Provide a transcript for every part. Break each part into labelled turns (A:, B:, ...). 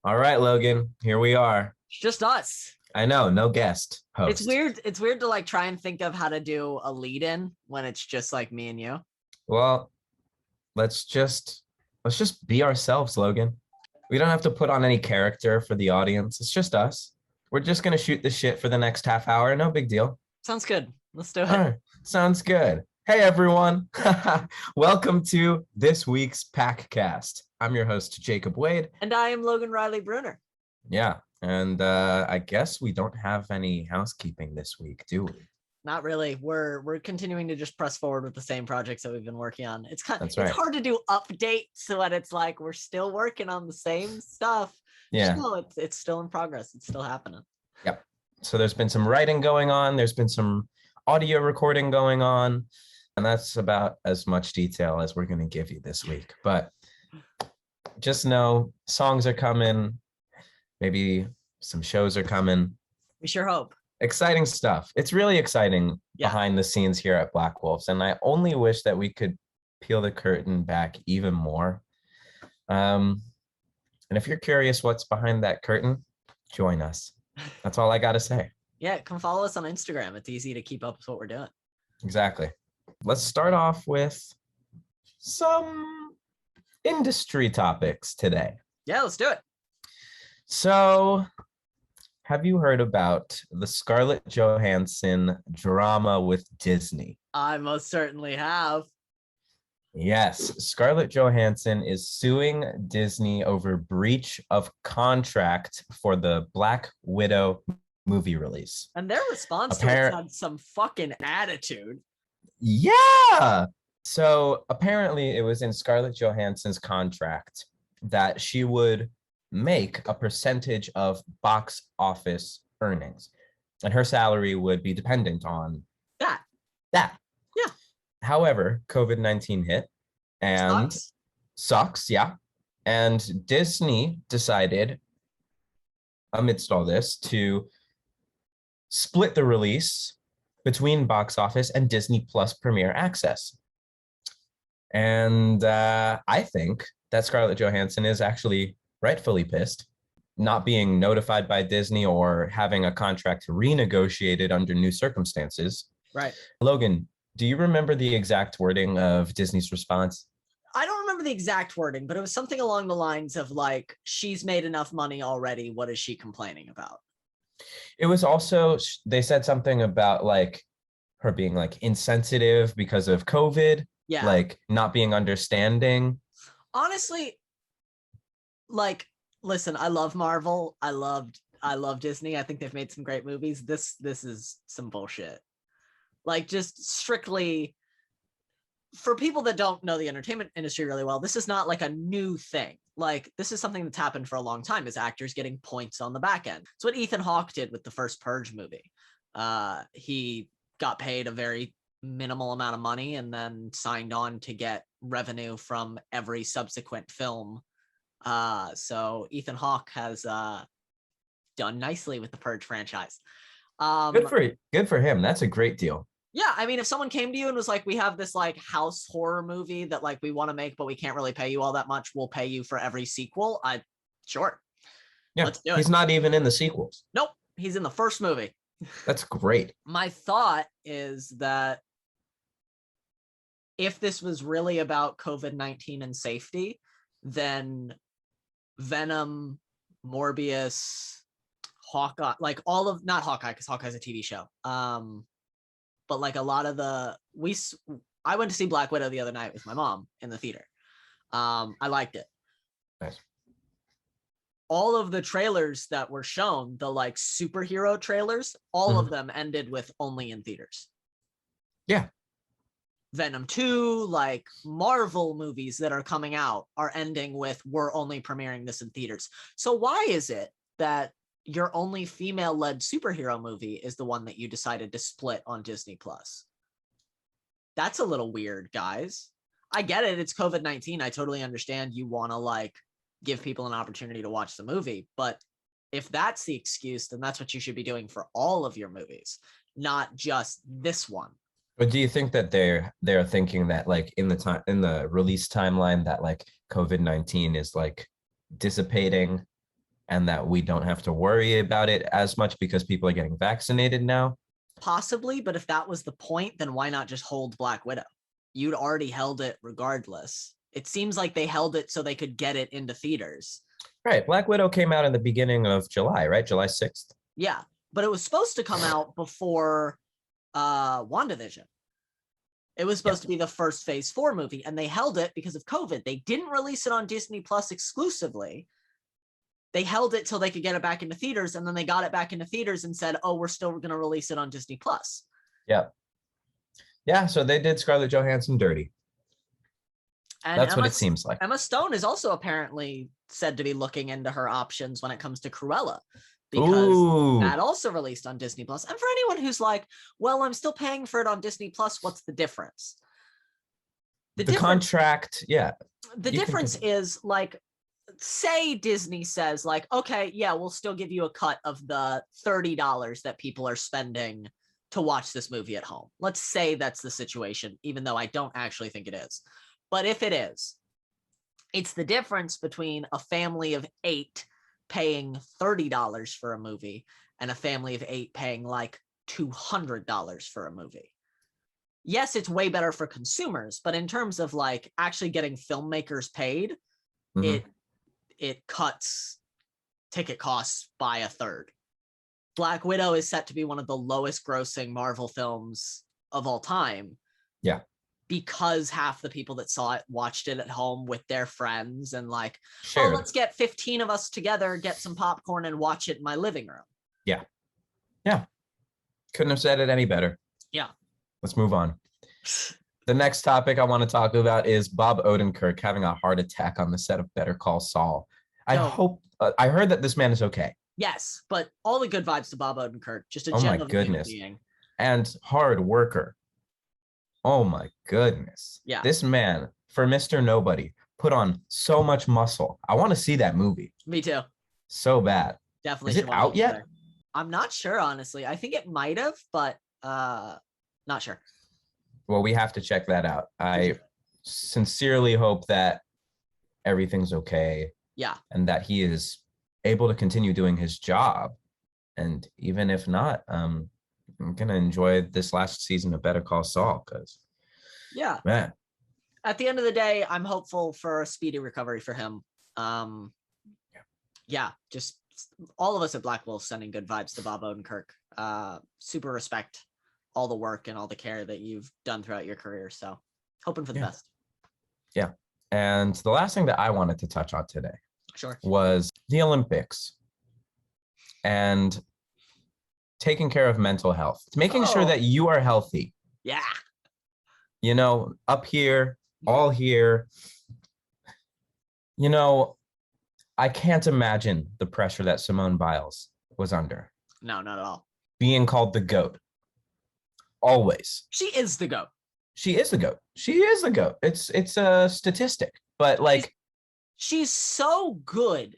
A: All right, Logan, here we are.
B: It's just us.
A: I know, no guest host.
B: It's weird to like try and think of how to do a lead in when it's just like me and you.
A: Well, let's just be ourselves, Logan. We don't have to put on any character for the audience. It's just us. We're just gonna shoot the shit for the next half hour. No big deal.
B: Sounds good. Let's do it.
A: All right, sounds good. Hey everyone, welcome to this week's Packcast. I'm your host Jacob Wade,
B: And I am Logan Riley Bruner.
A: Yeah, and I guess we don't have any housekeeping this week, do we?
B: Not really. We're continuing to just press forward with the same projects that we've been working on. It's
A: That's right.
B: It's hard to do updates when it's like we're still working on the same stuff.
A: Yeah.
B: It's still in progress. It's still happening.
A: Yep. So there's been some writing going on. There's been some audio recording going on. And that's about as much detail as we're going to give you this week. But just know songs are coming. Maybe some shows are coming.
B: We sure hope.
A: Exciting stuff. It's really exciting behind the scenes here at Blackwolves. And I only wish that we could peel the curtain back even more. And if you're curious what's behind that curtain, join us. That's all I got to say.
B: Yeah, come follow us on Instagram. It's easy to keep up with what we're doing.
A: Exactly. Let's start off with some industry topics today.
B: Yeah, let's do it.
A: So, have you heard about the Scarlett Johansson drama with Disney?
B: I most certainly have.
A: Yes, Scarlett Johansson is suing Disney over breach of contract for the Black Widow movie release.
B: And their response to it had some fucking attitude.
A: Yeah. So apparently it was in Scarlett Johansson's contract that she would make a percentage of box office earnings, and her salary would be dependent on
B: that.
A: Yeah.
B: However,
A: COVID-19 hit and sucks. Yeah. And Disney decided amidst all this to split the release between box office and Disney Plus Premier Access. And I think that Scarlett Johansson is actually rightfully pissed, not being notified by Disney or having a contract renegotiated under new circumstances.
B: Right.
A: Logan, do you remember the exact wording of Disney's response?
B: I don't remember the exact wording, but it was something along the lines of like, she's made enough money already. What is she complaining about?
A: It was also, they said something about like her being like insensitive because of COVID.
B: Yeah.
A: Like not being understanding.
B: Honestly, like, listen, I love Marvel. I love Disney. I think they've made some great movies. This is some bullshit. Like, just strictly for people that don't know the entertainment industry really well, this is not like a new thing. Like, this is something that's happened for a long time, is actors getting points on the back end. It's what Ethan Hawke did with the first Purge movie. He got paid a very minimal amount of money and then signed on to get revenue from every subsequent film. So Ethan Hawke has done nicely with the Purge franchise.
A: Good for him. That's a great deal.
B: Yeah, I mean, if someone came to you and was like, we have this like house horror movie that like we want to make, but we can't really pay you all that much, we'll pay you for every sequel. Sure.
A: Yeah, let's do it. He's not even in the sequels.
B: Nope, he's in the first movie.
A: That's great.
B: My thought is that if this was really about COVID-19 and safety, then Venom, Morbius, Hawkeye, like all of, not Hawkeye, because Hawkeye's a TV show. But like a lot of I went to see Black Widow the other night with my mom in the theater. I liked it.
A: Nice.
B: All of the trailers that were shown, the like superhero trailers, all of them ended with only in theaters.
A: Yeah.
B: Venom 2, like Marvel movies that are coming out are ending with, we're only premiering this in theaters. So why is it that your only female-led superhero movie is the one that you decided to split on Disney Plus? That's a little weird, guys. I get it. It's COVID-19. I totally understand you want to like give people an opportunity to watch the movie. But if that's the excuse, then that's what you should be doing for all of your movies, not just this one.
A: But do you think that they're thinking that like in the release timeline that like COVID-19 is like dissipating and that we don't have to worry about it as much because people are getting vaccinated now.
B: Possibly, but if that was the point, then why not just hold Black Widow? You'd already held it regardless. It seems like they held it so they could get it into theaters.
A: Right. Black Widow came out in the beginning of July, right? July 6th.
B: Yeah, but it was supposed to come out before WandaVision. It was supposed to be the first Phase 4 movie, and they held it because of COVID. They didn't release it on Disney Plus exclusively. They held it till they could get it back into theaters, and then they got it back into theaters and said, oh, we're still going to release it on Disney Plus.
A: Yeah. Yeah, so they did Scarlett Johansson dirty. And that's what it seems like.
B: Emma Stone is also apparently said to be looking into her options when it comes to Cruella, because that also released on Disney Plus. And for anyone who's like, well, I'm still paying for it on Disney Plus, what's the difference?
A: The contract, yeah.
B: The difference is, like, say Disney says, like, okay, yeah, we'll still give you a cut of the $30 that people are spending to watch this movie at home. Let's say that's the situation, even though I don't actually think it is. But if it is, it's the difference between a family of 8 paying $30 for a movie and a family of 8 paying like $200 for a movie. Yes, it's way better for consumers, but in terms of like actually getting filmmakers paid, it cuts ticket costs by a third. Black Widow is set to be one of the lowest grossing Marvel films of all time.
A: Yeah.
B: Because half the people that saw it watched it at home with their friends and like,
A: Shared.
B: oh, let's get 15 of us together, get some popcorn and watch it in my living room.
A: Yeah. Yeah. Couldn't have said it any better.
B: Yeah.
A: Let's move on. The next topic I want to talk about is Bob Odenkirk having a heart attack on the set of Better Call Saul. I heard that this man is okay.
B: Yes, but all the good vibes to Bob Odenkirk. Just a
A: gem
B: of
A: a human being. And hard worker. Oh my goodness.
B: Yeah.
A: This man, for Mr. Nobody, put on so much muscle. I want to see that movie.
B: Me too.
A: So bad.
B: Definitely.
A: Is it out yet?
B: I'm not sure, honestly. I think it might have, but not sure.
A: Well, we have to check that out. I sincerely hope that everything's okay.
B: Yeah.
A: And that he is able to continue doing his job. And even if not, I'm gonna enjoy this last season of Better Call Saul because man.
B: At the end of the day, I'm hopeful for a speedy recovery for him. Just all of us at Blackwolves sending good vibes to Bob Odenkirk. Super respect all the work and all the care that you've done throughout your career. So hoping for the best.
A: Yeah. And the last thing that I wanted to touch on today was the Olympics and taking care of mental health, making sure that you are healthy.
B: Yeah.
A: You know, up here, all here. You know, I can't imagine the pressure that Simone Biles was under.
B: No, not at all.
A: Being called the GOAT. Always.
B: She is the GOAT.
A: She is the GOAT. She is the GOAT. It's a statistic, but like
B: she's so good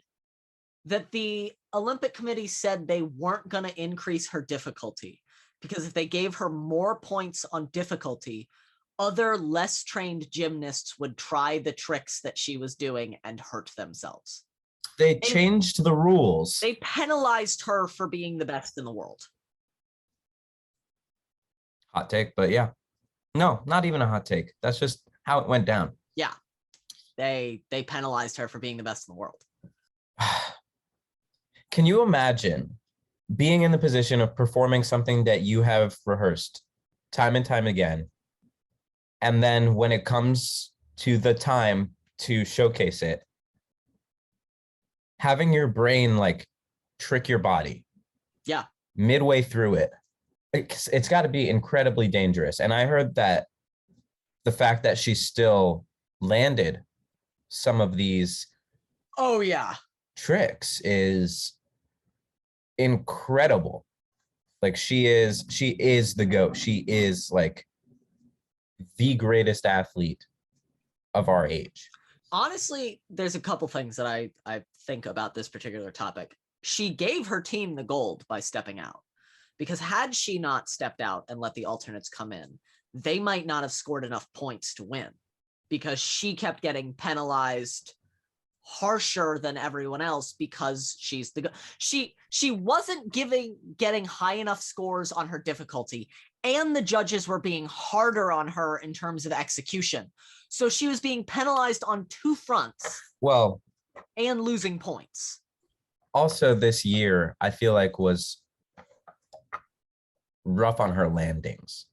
B: that the Olympic Committee said they weren't going to increase her difficulty because if they gave her more points on difficulty, other less trained gymnasts would try the tricks that she was doing and hurt themselves.
A: They changed the rules.
B: They penalized her for being the best in the world.
A: Hot take, but yeah. No, not even a hot take. That's just how it went down.
B: Yeah. They penalized her for being the best in the world.
A: Can you imagine being in the position of performing something that you have rehearsed time and time again, and then when it comes to the time to showcase it, having your brain like trick your body?
B: Yeah.
A: Midway through it. It's got to be incredibly dangerous. And I heard that the fact that she still landed some of these tricks is incredible. Like she is the GOAT. She is like the greatest athlete of our age.
B: Honestly, there's a couple things that I think about this particular topic. She gave her team the gold by stepping out. Because had she not stepped out and let the alternates come in, they might not have scored enough points to win because she kept getting penalized harsher than everyone else because she's she wasn't getting high enough scores on her difficulty, and the judges were being harder on her in terms of execution. So she was being penalized on two fronts.
A: Well,
B: and losing points.
A: Also this year, I feel like was rough on her landings,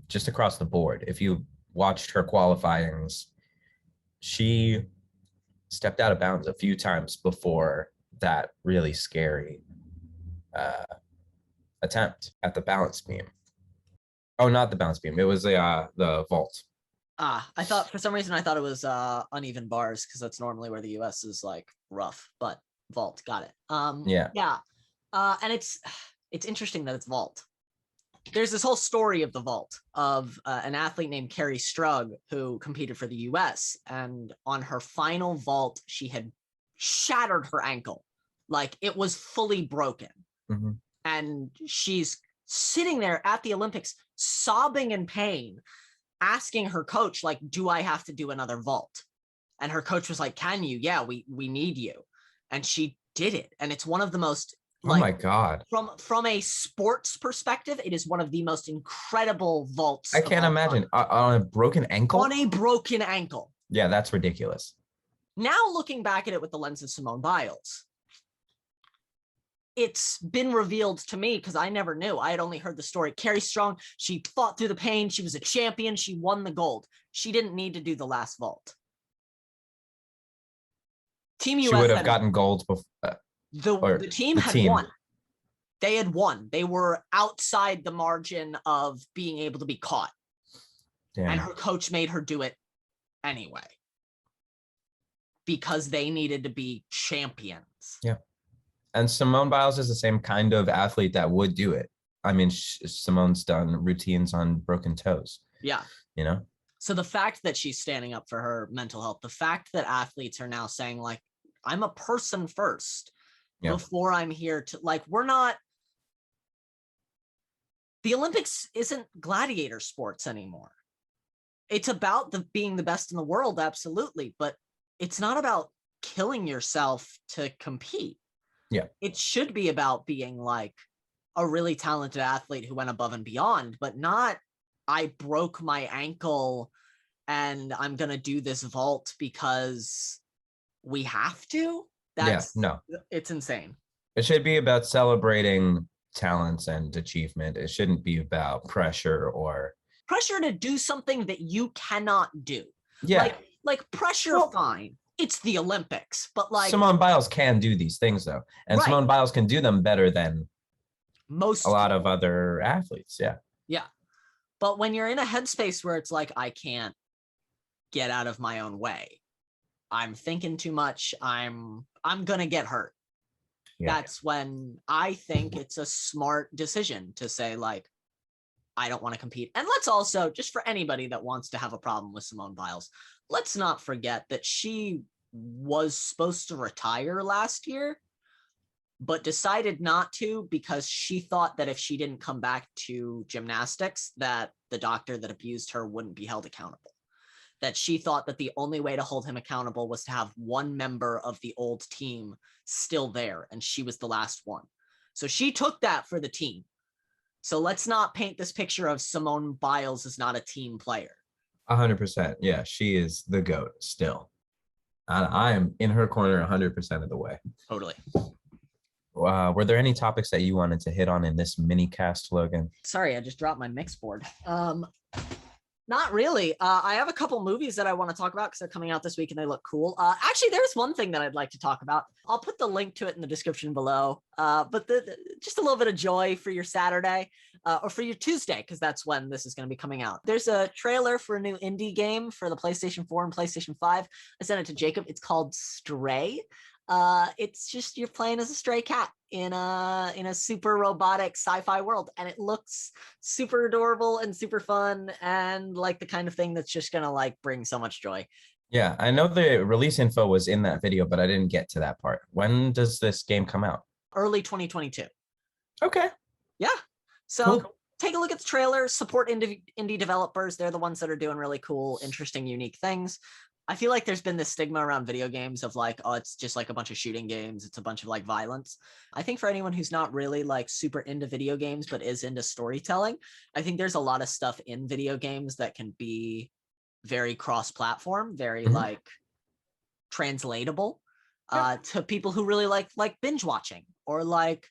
A: just across the board. If you watched her qualifyings, she stepped out of bounds a few times before that really scary attempt at the balance beam. Oh, not the balance beam. It was the vault.
B: I thought for some reason it was uneven bars because that's normally where the US is like rough, but vault, got it. Yeah. And it's interesting that it's vault. There's this whole story of the vault of an athlete named Carrie Strug who competed for the US, and on her final vault she had shattered her ankle, like it was fully broken.
A: Mm-hmm.
B: And she's sitting there at the Olympics sobbing in pain, asking her coach, like, do I have to do another vault? And her coach was like, can you? Yeah, we need you. And she did it. And it's one of the most, like,
A: oh my God.
B: From a sports perspective, it is one of the most incredible vaults.
A: I can't imagine. On a broken ankle?
B: On a broken ankle.
A: Yeah, that's ridiculous.
B: Now looking back at it with the lens of Simone Biles, it's been revealed to me because I never knew. I had only heard the story. Carrie Strong, she fought through the pain. She was a champion. She won the gold. She didn't need to do the last vault. Team US,
A: she would have gotten gold before.
B: The team had won. They had won. They were outside the margin of being able to be caught.
A: Damn.
B: And her coach made her do it anyway because they needed to be champions.
A: Yeah. And Simone Biles is the same kind of athlete that would do it. I mean, Simone's done routines on broken toes.
B: Yeah.
A: You know?
B: So the fact that she's standing up for her mental health, the fact that athletes are now saying, like, I'm a person first before I'm here to, like, we're not, the Olympics isn't gladiator sports anymore. It's about being the best in the world, absolutely, but it's not about killing yourself to compete.
A: Yeah.
B: It should be about being like a really talented athlete who went above and beyond, but not, I broke my ankle and I'm going to do this vault because we have to. It's insane.
A: It should be about celebrating talents and achievement. It shouldn't be about pressure
B: to do something that you cannot do.
A: Yeah.
B: Like pressure, fine. It's the Olympics, but like
A: Simone Biles can do these things though. And right. Simone Biles can do them better than a lot of other athletes. Yeah.
B: Yeah. But when you're in a headspace where it's like, I can't get out of my own way, I'm thinking too much, I'm going to get hurt. Yeah. That's when I think it's a smart decision to say, like, I don't want to compete. And let's also, just for anybody that wants to have a problem with Simone Biles, let's not forget that she was supposed to retire last year, but decided not to because she thought that if she didn't come back to gymnastics, that the doctor that abused her wouldn't be held accountable. That she thought that the only way to hold him accountable was to have one member of the old team still there, and she was the last one. So she took that for the team. So let's not paint this picture of Simone Biles as not a team player.
A: 100%. Yeah, she is the GOAT still. And I am in her corner 100% of the way.
B: Totally.
A: Were there any topics that you wanted to hit on in this mini cast, Logan?
B: Sorry, I just dropped my mix board. Not really. I have a couple movies that I want to talk about because they're coming out this week and they look cool. Actually, there's one thing that I'd like to talk about. I'll put the link to it in the description below. But just a little bit of joy for your Saturday or for your Tuesday, because that's when this is going to be coming out. There's a trailer for a new indie game for the PlayStation 4 and PlayStation 5. I sent it to Jacob. It's called Stray. It's just you're playing as a stray cat in a super robotic sci-fi world, and it looks super adorable and super fun and like the kind of thing that's just gonna like bring so much joy.
A: Yeah, I know the release info was in that video, but I didn't get to that part. When does this game come out?
B: Early 2022.
A: Okay.
B: Yeah. So Take a look at the trailer, support indie developers. They're the ones that are doing really cool, interesting, unique things. I feel like there's been this stigma around video games of like, oh, it's just like a bunch of shooting games. It's a bunch of like violence. I think for anyone who's not really like super into video games, but is into storytelling, I think there's a lot of stuff in video games that can be very cross-platform, very like translatable to people who really like binge watching or like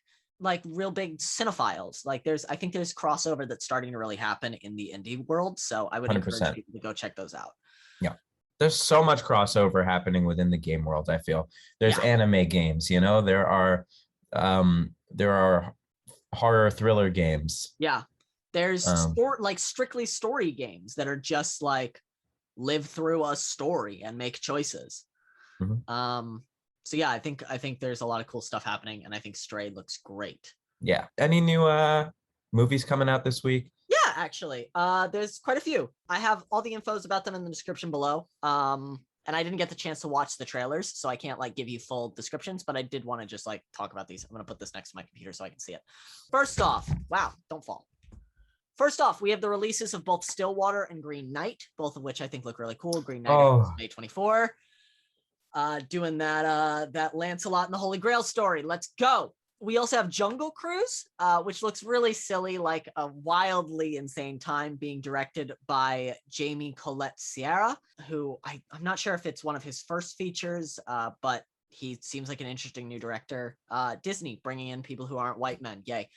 B: real big cinephiles. Like I think there's crossover that's starting to really happen in the indie world. So I would
A: 100%.
B: encourage people to go check those out.
A: Yeah. There's so much crossover happening within the game world. I feel there's anime games, you know, there are horror thriller games.
B: Yeah. There's like strictly story games that are just like live through a story and make choices. So yeah, I think there's a lot of cool stuff happening, and I think Stray looks great.
A: Yeah. Any new movies coming out this week?
B: Yeah, actually, there's quite a few. I have all the infos about them in the description below. And I didn't get the chance to watch the trailers, so I can't like give you full descriptions, but I did want to just like talk about these. I'm gonna put this next to my computer so I can see it. First off, wow, don't fall. First off, we have the releases of both Stillwater and Green Knight, both of which I think look really cool. Green Knight is May 24. Doing that Lancelot and the Holy Grail story. Let's go. We also have Jungle Cruise, which looks really silly, like a wildly insane time, being directed by Jamie Colette Sierra, who I'm not sure if it's one of his first features, but he seems like an interesting new director. Disney bringing in people who aren't white men. Yay.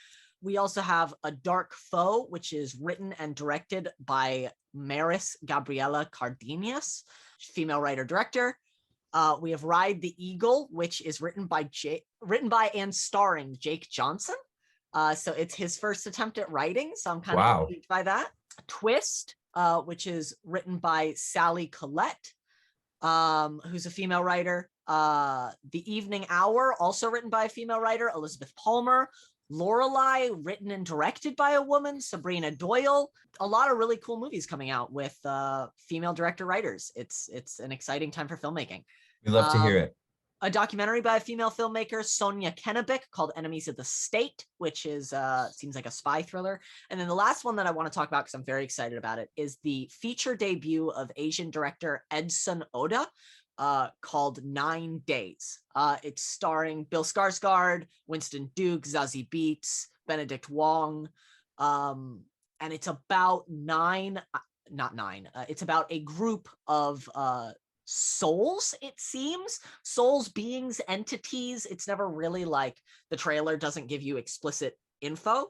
B: We also have A Dark Foe, which is written and directed by Maris Gabriela Cardenas, female writer-director. We have Ride the Eagle, which is written by and starring Jake Johnson. So it's his first attempt at writing. So I'm kind of intrigued by that. Twist, which is written by Sally Collette, who's a female writer. The Evening Hour, also written by a female writer, Elizabeth Palmer. Lorelei, written and directed by a woman, Sabrina Doyle. A lot of really cool movies coming out with female director writers. It's an exciting time for filmmaking.
A: We love to hear it.
B: A documentary by a female filmmaker, Sonia Kennebick, called Enemies of the State, which is seems like a spy thriller. And then the last one that I want to talk about, because I'm very excited about it, is the feature debut of Asian director Edson Oda, called 9 Days. It's starring Bill Skarsgård, Winston Duke, Zazie Beetz, Benedict Wong, and it's about it's about a group of souls, it seems. Souls, beings, entities. It's never really like, the trailer doesn't give you explicit info,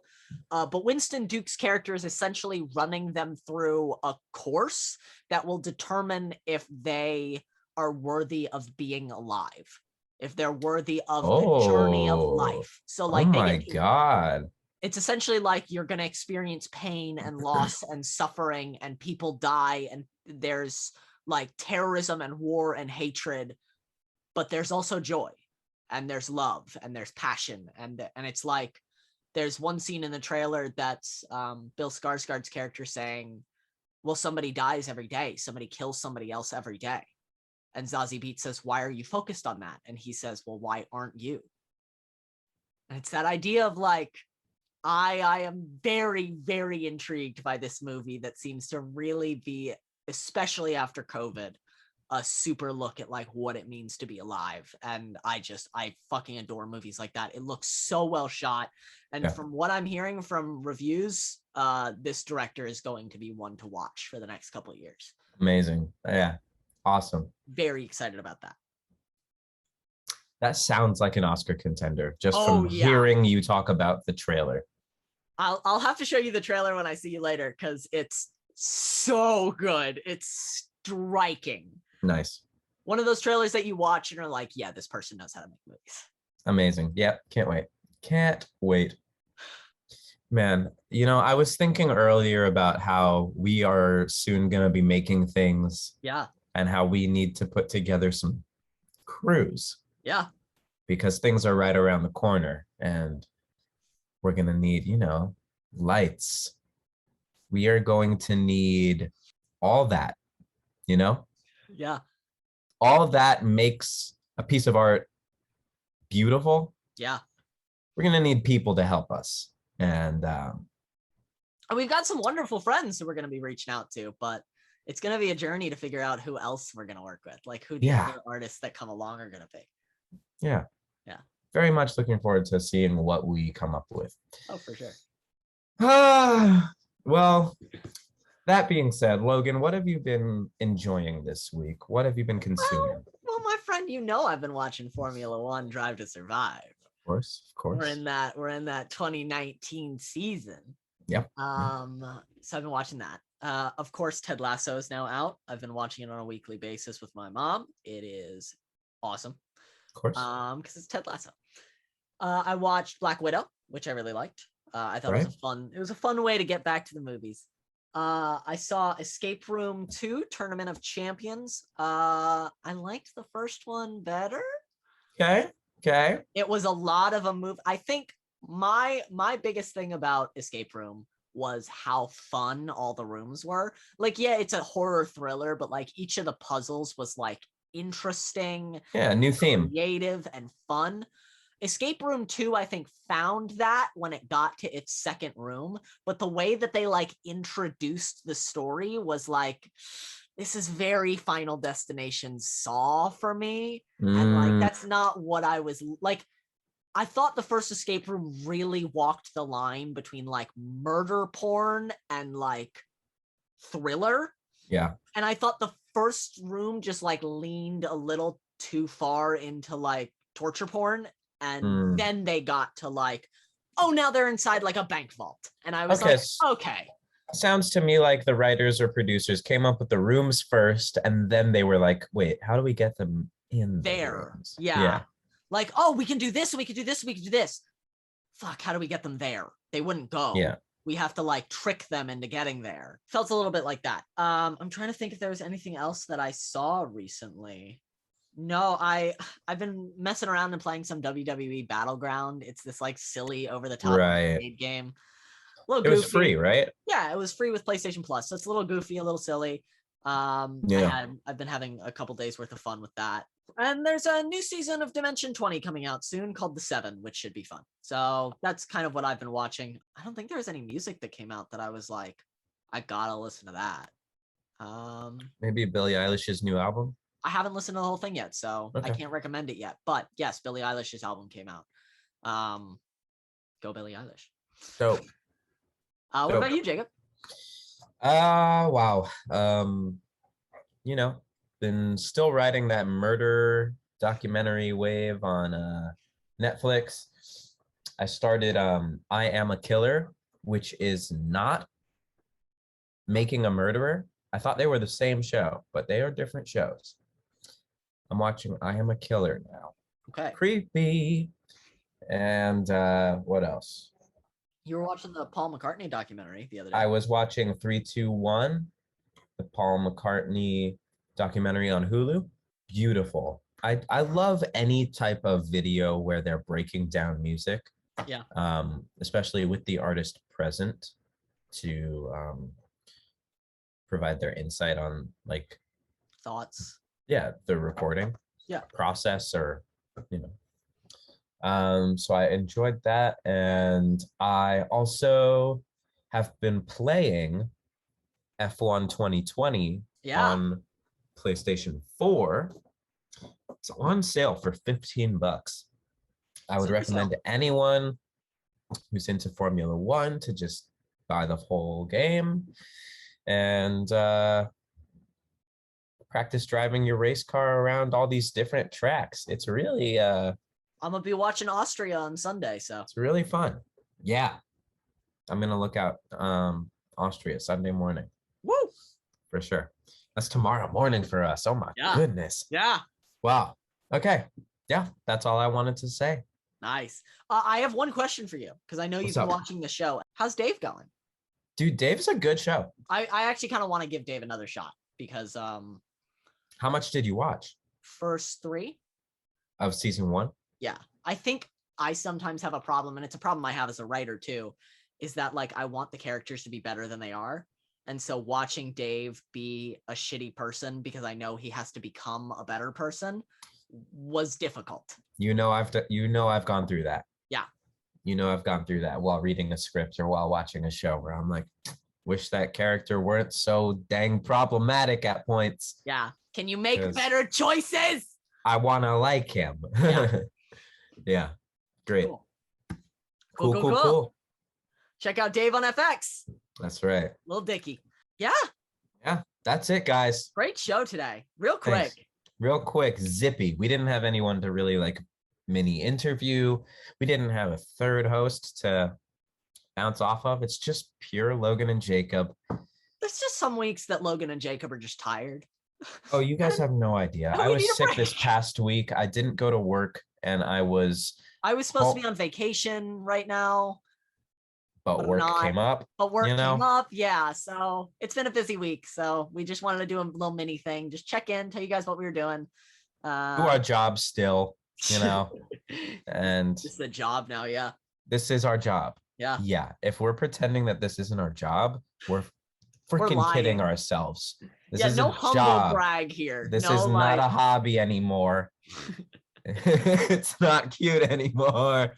B: but Winston Duke's character is essentially running them through a course that will determine if they are worthy of being alive, if they're worthy of the journey of life. So like,
A: God,
B: it's essentially like you're going to experience pain and loss and suffering, and people die, and there's like terrorism and war and hatred, but there's also joy, and there's love, and there's passion, and it's like, there's one scene in the trailer that's Bill Skarsgård's character saying, well, somebody dies every day, somebody kills somebody else every day. And Zazie Beetz says, why are you focused on that? And he says, well, why aren't you? And it's that idea of like, I am very, very intrigued by this movie that seems to really be, especially after COVID, a super look at like what it means to be alive. And I fucking adore movies like that. It looks so well shot. And from what I'm hearing from reviews, this director is going to be one to watch for the next couple of years.
A: Amazing. Yeah. Awesome.
B: Very excited about that.
A: That sounds like an Oscar contender, just from hearing you talk about the trailer.
B: I'll have to show you the trailer when I see you later, because it's so good. It's striking.
A: Nice.
B: One of those trailers that you watch and are like, yeah, this person knows how to make movies.
A: Amazing. Yeah, can't wait. Can't wait. Man, you know, I was thinking earlier about how we are soon going to be making things.
B: Yeah.
A: And how we need to put together some crews.
B: Yeah.
A: Because things are right around the corner, and we're going to need, you know, lights. We are going to need all that, you know?
B: Yeah.
A: All that makes a piece of art beautiful.
B: Yeah.
A: We're going to need people to help us. And
B: we've got some wonderful friends who we're going to be reaching out to, but it's gonna be a journey to figure out who else we're gonna work with, like who the
A: Yeah.
B: other artists that come along are gonna be.
A: Yeah.
B: Yeah.
A: Very much looking forward to seeing what we come up with.
B: Oh, for sure.
A: Well, that being said, Logan, what have you been enjoying this week? What have you been consuming?
B: Well, my friend, I've been watching Formula One Drive to Survive.
A: Of course.
B: We're in that 2019 season.
A: Yep.
B: So I've been watching that. Of course, Ted Lasso is now out. I've been watching it on a weekly basis with my mom. It is awesome.
A: Of course.
B: Because it's Ted Lasso. I watched Black Widow, which I really liked. I thought it was a fun way to get back to the movies. I saw Escape Room 2, Tournament of Champions. I liked the first one better.
A: Okay.
B: It was a lot of a move. I think my biggest thing about Escape Room was how fun all the rooms were. Like, yeah, it's a horror thriller, but like each of the puzzles was like interesting.
A: Yeah, new theme.
B: Creative and fun. Escape Room 2, I think, found that when it got to its second room, but the way that they like introduced the story was like, this is very Final Destination Saw for me. And like, that's not what I was like. I thought the first Escape Room really walked the line between like murder porn and like thriller.
A: Yeah.
B: And I thought the first room just like leaned a little too far into like torture porn. And then they got to like, oh, now they're inside like a bank vault. And I was okay.
A: Sounds to me like the writers or producers came up with the rooms first, and then they were like, wait, how do we get them in
B: there?
A: Rooms?
B: Yeah. Like, oh, we can do this, we can do this, we can do this. Fuck, how do we get them there? They wouldn't go.
A: Yeah.
B: We have to like trick them into getting there. Felt a little bit like that. I'm trying to think if there was anything else that I saw recently. No, I've been messing around and playing some WWE Battleground. It's this like silly over the top arcade game.
A: It was free, right?
B: Yeah, it was free with PlayStation Plus. So it's a little goofy, a little silly. I've been having a couple days worth of fun with that. And there's a new season of Dimension 20 coming out soon called The Seven, which should be fun. So that's kind of what I've been watching. I don't think there was any music that came out that I was like, I gotta listen to that.
A: Maybe Billie Eilish's new album.
B: I haven't listened to the whole thing yet, so I can't recommend it yet. But yes, Billie Eilish's album came out. Go Billie Eilish.
A: Dope.
B: What about you, Jacob?
A: Wow. Been still riding that murder documentary wave on Netflix. I started I Am a Killer, which is not Making a Murderer. I thought they were the same show, but they are different shows. I'm watching I Am a Killer now.
B: Okay.
A: Creepy. And what else?
B: You were watching the Paul McCartney documentary the other day.
A: I was watching 3-2-1, the Paul McCartney documentary on Hulu. Beautiful. I love any type of video where they're breaking down music.
B: Yeah.
A: Especially with the artist present to provide their insight on like
B: thoughts.
A: Yeah, the recording.
B: Yeah.
A: Process or so I enjoyed that, and I also have been playing F1 2020 on PlayStation 4. It's on sale for $15. I would recommend to anyone who's into Formula One to just buy the whole game and practice driving your race car around all these different tracks. It's really
B: I'm gonna be watching Austria on Sunday, so
A: it's really fun. Yeah, I'm gonna look out Austria Sunday morning.
B: Woo!
A: For sure. That's tomorrow morning for us. Oh my goodness.
B: Yeah.
A: Wow. Okay. Yeah, that's all I wanted to say.
B: Nice. I have one question for you because I know you've been watching the show. How's Dave going?
A: Dude, Dave's a good show.
B: I actually kind of want to give Dave another shot because
A: how much did you watch?
B: First 3
A: of season 1?
B: Yeah. I think I sometimes have a problem, and it's a problem I have as a writer too, is that like I want the characters to be better than they are. And so watching Dave be a shitty person because I know he has to become a better person was difficult.
A: I've gone through that.
B: Yeah.
A: I've gone through that while reading a script or while watching a show where I'm like, wish that character weren't so dang problematic at points.
B: Yeah. Can you make
A: 'Cause
B: better choices?
A: I want to like him.
B: Yeah.
A: Yeah. Great.
B: Cool.
A: Cool.
B: Check out Dave on FX.
A: That's right.
B: Lil Dicky. Yeah.
A: Yeah. That's it, guys.
B: Great show today. Real quick.
A: Thanks. Real quick, zippy. We didn't have anyone to really like mini interview. We didn't have a third host to bounce off of. It's just pure Logan and Jacob.
B: There's just some weeks that Logan and Jacob are just tired.
A: Oh, you guys have no idea. I was sick this past week. I didn't go to work and I was
B: supposed to be on vacation right now.
A: But work came up.
B: But work came up. Yeah. So it's been a busy week. So we just wanted to do a little mini thing. Just check in, tell you guys what we were doing.
A: Do our job still, and
B: it's the job now. Yeah.
A: This is our job.
B: Yeah.
A: Yeah. If we're pretending that this isn't our job, we're freaking kidding ourselves. This is
B: no
A: a
B: humble
A: job.
B: brag here.
A: This is not a hobby anymore. It's not cute anymore.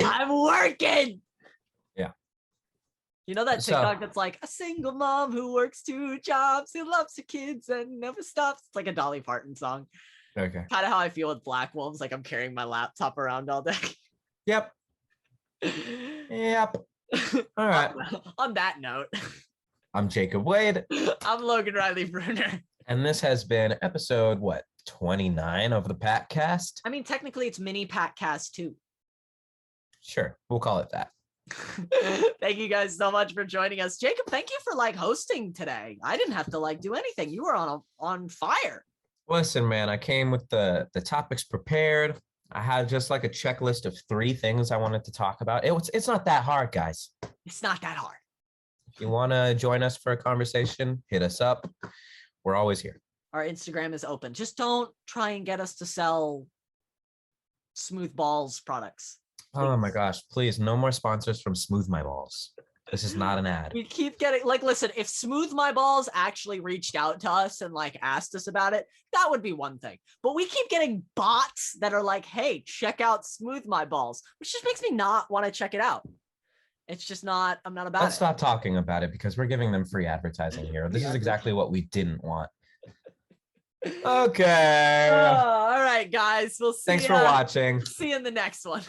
B: I'm working.
A: Yeah.
B: You know that TikTok that's like a single mom who works 2 jobs, who loves her kids and never stops. It's like a Dolly Parton song.
A: Okay.
B: Kind of how I feel with Blackwolves. Like I'm carrying my laptop around all day.
A: Yep. All right.
B: On that note,
A: I'm Jacob Wade.
B: I'm Logan Riley Bruner.
A: And this has been episode 29 of the Packcast.
B: I mean, technically it's Mini-Packcast 2.
A: Sure, we'll call it that.
B: Thank you guys so much for joining us. Jacob, thank you for hosting today. I didn't have to do anything. You were on fire.
A: Listen, man, I came with the topics prepared. I had just a checklist of 3 things I wanted to talk about. It's not that hard, guys.
B: It's not that hard.
A: If you want to join us for a conversation, hit us up. We're always here.
B: Our Instagram is open. Just don't try and get us to sell Smooth Balls products. Please.
A: Oh my gosh, please, no more sponsors from Smooth My Balls. This is not an ad.
B: We keep getting listen, if Smooth My Balls actually reached out to us and asked us about it, that would be one thing. But we keep getting bots that are hey, check out Smooth My Balls, which just makes me not want to check it out. It's just not, I'm not about it.
A: Let's stop talking about it because we're giving them free advertising here. This is exactly what we didn't want. Okay.
B: All right, guys. We'll see.
A: Thanks for watching.
B: See you in the next one.